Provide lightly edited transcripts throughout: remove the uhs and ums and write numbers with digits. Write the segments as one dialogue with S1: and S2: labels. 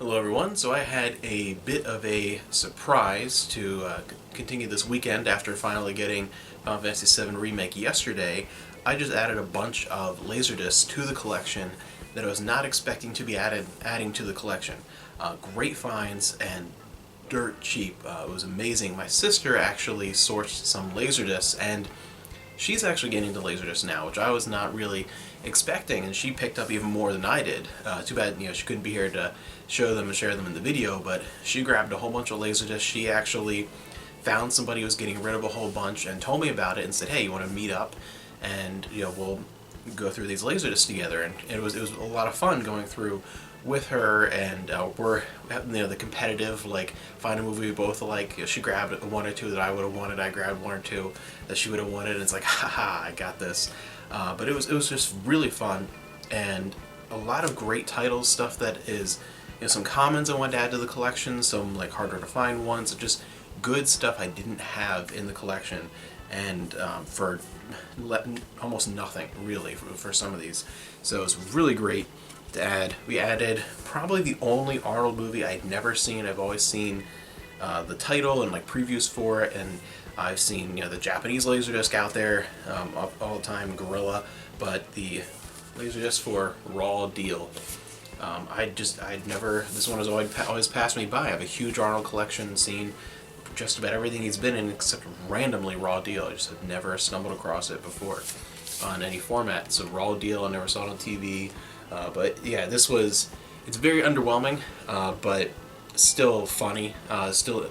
S1: Hello everyone, so I had a bit of a surprise to continue this weekend after finally getting Final Fantasy VII Remake yesterday. I just added a bunch of LaserDiscs to the collection that I was not expecting to be adding to the collection. Great finds and dirt cheap. It was amazing. My sister actually sourced some LaserDiscs and she's actually getting into LaserDiscs now, which I was not really expecting, and she picked up even more than I did. Too bad, she couldn't be here to show them and share them in the video, but she grabbed a whole bunch of LaserDiscs. She actually found somebody who was getting rid of a whole bunch and told me about it and said, hey, you want to meet up and we'll go through these LaserDiscs together. And it was a lot of fun going through with her, and we're the competitive, like, find a movie we both like. She grabbed one or two that I would have wanted, I grabbed one or two that she would have wanted, and it's like, haha, I got this. But it was just really fun, and a lot of great titles, stuff that is, some commons I wanted to add to the collection, some like harder to find ones, just good stuff I didn't have in the collection, and for almost nothing really for some of these. So it was really great to add. We added probably the only Arnold movie I'd never seen. I've always seen the title and like previews for it, and I've seen the Japanese LaserDisc out there all the time, Gorilla, but the LaserDisc for Raw Deal, this one has always passed me by. I have a huge Arnold collection, seen just about everything he's been in except randomly Raw Deal. I just have never stumbled across it before on any format. So Raw Deal, I never saw it on TV. But yeah, it's very underwhelming, but still funny, still,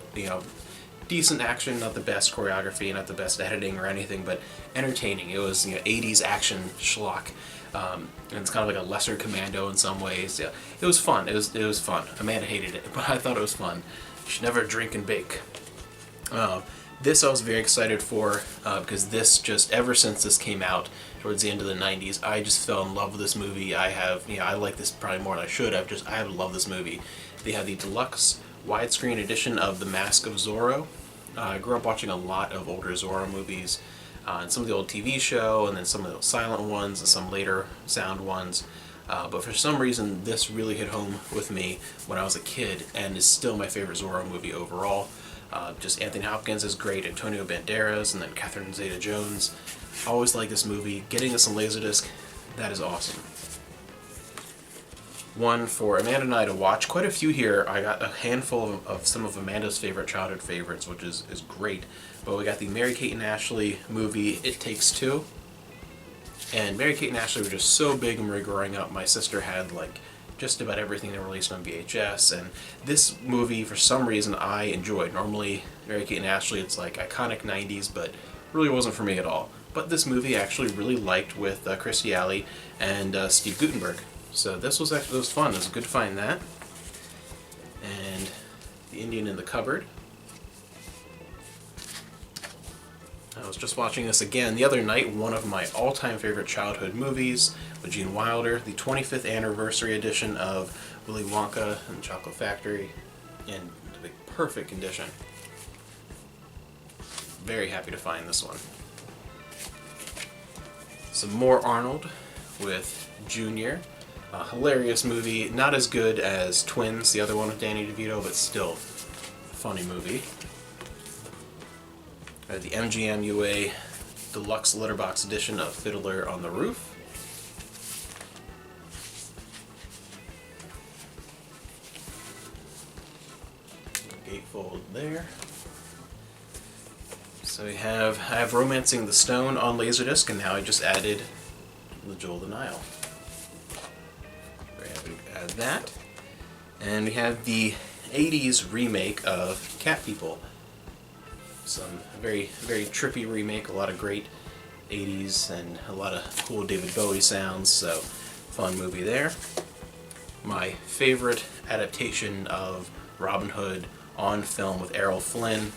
S1: decent action, not the best choreography, not the best editing or anything, but entertaining. It was, 80s action schlock, and it's kind of like a lesser Commando in some ways. Yeah, it was fun. It was fun. Amanda hated it, but I thought it was fun. You should never drink and bake. This I was very excited for, because this just, ever since this came out towards the end of the 90s, I just fell in love with this movie. I like this probably more than I should have. I have loved this movie. They have the deluxe widescreen edition of The Mask of Zorro. I grew up watching a lot of older Zorro movies, and some of the old TV show, and then some of the silent ones, and some later sound ones. But for some reason, this really hit home with me when I was a kid, and is still my favorite Zorro movie overall. Just Anthony Hopkins is great, Antonio Banderas, and then Catherine Zeta-Jones. I always like this movie. Getting this on LaserDisc, that is awesome. One for Amanda and I to watch. Quite a few here. I got a handful of some of Amanda's favorite childhood favorites, which is great. But we got the Mary-Kate and Ashley movie, It Takes Two. And Mary-Kate and Ashley were just so big when we were growing up. My sister had like just about everything they released on VHS, and this movie, for some reason, I enjoyed. Normally, Mary-Kate and Ashley, it's like iconic 90s, but really wasn't for me at all. But this movie I actually really liked, with Kirstie Alley and Steve Guttenberg. So this was fun. It was good to find that. And The Indian in the Cupboard. I was just watching this again the other night, one of my all-time favorite childhood movies with Gene Wilder, the 25th anniversary edition of Willy Wonka and the Chocolate Factory, in the perfect condition. Very happy to find this one. Some more Arnold with Junior. A hilarious movie, not as good as Twins, the other one with Danny DeVito, but still a funny movie. The MGM UA Deluxe Letterbox Edition of Fiddler on the Roof. Gatefold there. So I have Romancing the Stone on LaserDisc, and now I just added The Jewel of the Nile. Very happy to add that. And we have the 80s remake of Cat People. Some very, very trippy remake, a lot of great 80s and a lot of cool David Bowie sounds, so fun movie there. My favorite adaptation of Robin Hood on film with Errol Flynn.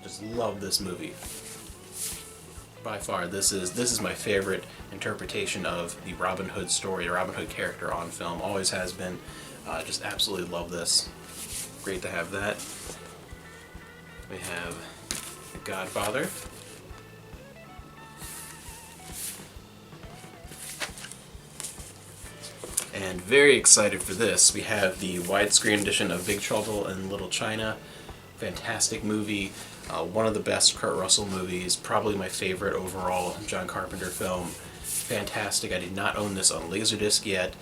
S1: Just love this movie. By far, this is my favorite interpretation of the Robin Hood story, the Robin Hood character on film. Always has been. Just absolutely love this. Great to have that. We have The Godfather. And very excited for this. We have the widescreen edition of Big Trouble in Little China. Fantastic movie. One of the best Kurt Russell movies. Probably my favorite overall John Carpenter film. Fantastic. I did not own this on LaserDisc yet.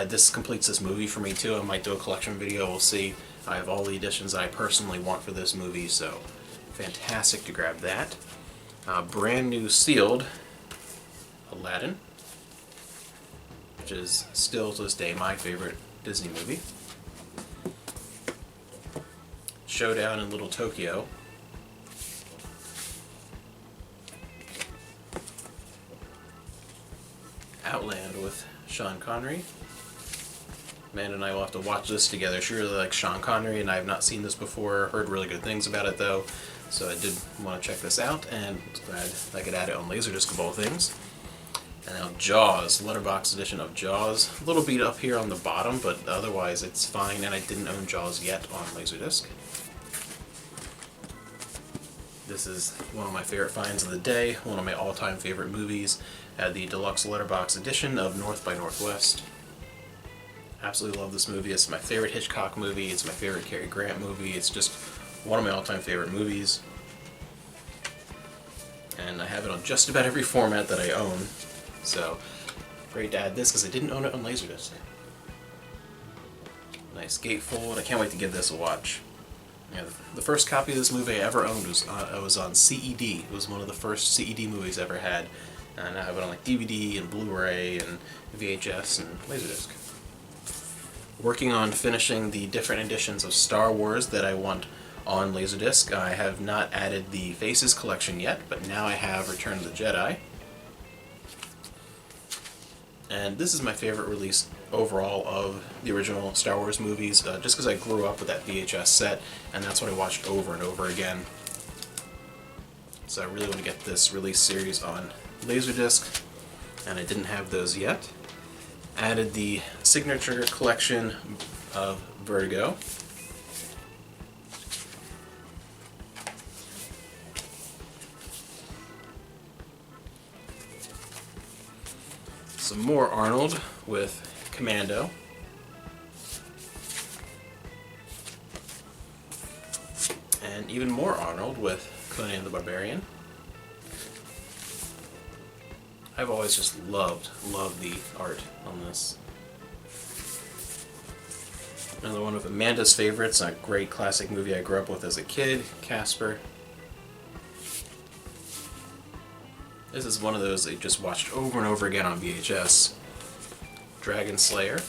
S1: This completes this movie for me too. I might do a collection video. We'll see. I have all the editions that I personally want for this movie, so fantastic to grab that. Brand new sealed Aladdin, which is still to this day my favorite Disney movie. Showdown in Little Tokyo. Outland with Sean Connery. Amanda and I will have to watch this together. She really likes Sean Connery, and I have not seen this before. Heard really good things about it though, so I did want to check this out, and glad I could add it on LaserDisc of all things. And now Jaws, letterbox edition of Jaws. A little beat up here on the bottom, but otherwise it's fine, and I didn't own Jaws yet on LaserDisc. This is one of my favorite finds of the day, one of my all-time favorite movies. The deluxe letterbox edition of North by Northwest. Absolutely love this movie. It's my favorite Hitchcock movie. It's my favorite Cary Grant movie. It's just one of my all-time favorite movies. And I have it on just about every format that I own. So, great to add this because I didn't own it on LaserDisc. Nice gatefold. I can't wait to give this a watch. Yeah, the first copy of this movie I ever owned was on CED. It was one of the first CED movies I ever had. And I have it on like DVD and Blu-ray and VHS and LaserDisc. Working on finishing the different editions of Star Wars that I want on LaserDisc. I have not added the Faces collection yet, but now I have Return of the Jedi. And this is my favorite release overall of the original Star Wars movies, just because I grew up with that VHS set, and that's what I watched over and over again. So I really want to get this release series on LaserDisc, and I didn't have those yet. Added the signature collection of Vertigo. Some more Arnold with Commando. And even more Arnold with Conan the Barbarian. I've always just loved the art on this. Another one of Amanda's favorites, a great classic movie I grew up with as a kid, Casper. This is one of those that you just watched over and over again on VHS. Dragon Slayer.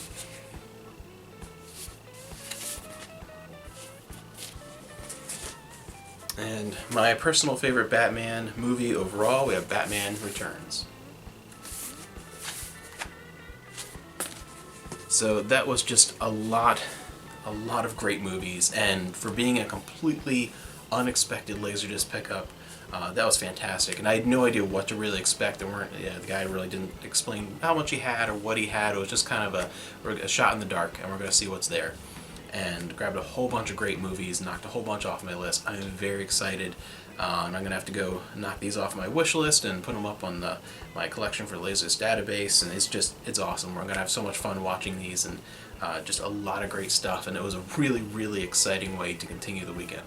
S1: And my personal favorite Batman movie overall, we have Batman Returns. So that was just a lot of great movies, and for being a completely unexpected LaserDisc pickup, that was fantastic. And I had no idea what to really expect. The guy really didn't explain how much he had or what he had. It was just kind of a shot in the dark, and we're going to see what's there. And grabbed a whole bunch of great movies, knocked a whole bunch off my list. I'm very excited, and I'm going to have to go knock these off my wish list and put them up on my collection for LaserDisc database, and it's awesome. We're going to have so much fun watching these, and just a lot of great stuff, and it was a really, really exciting way to continue the weekend.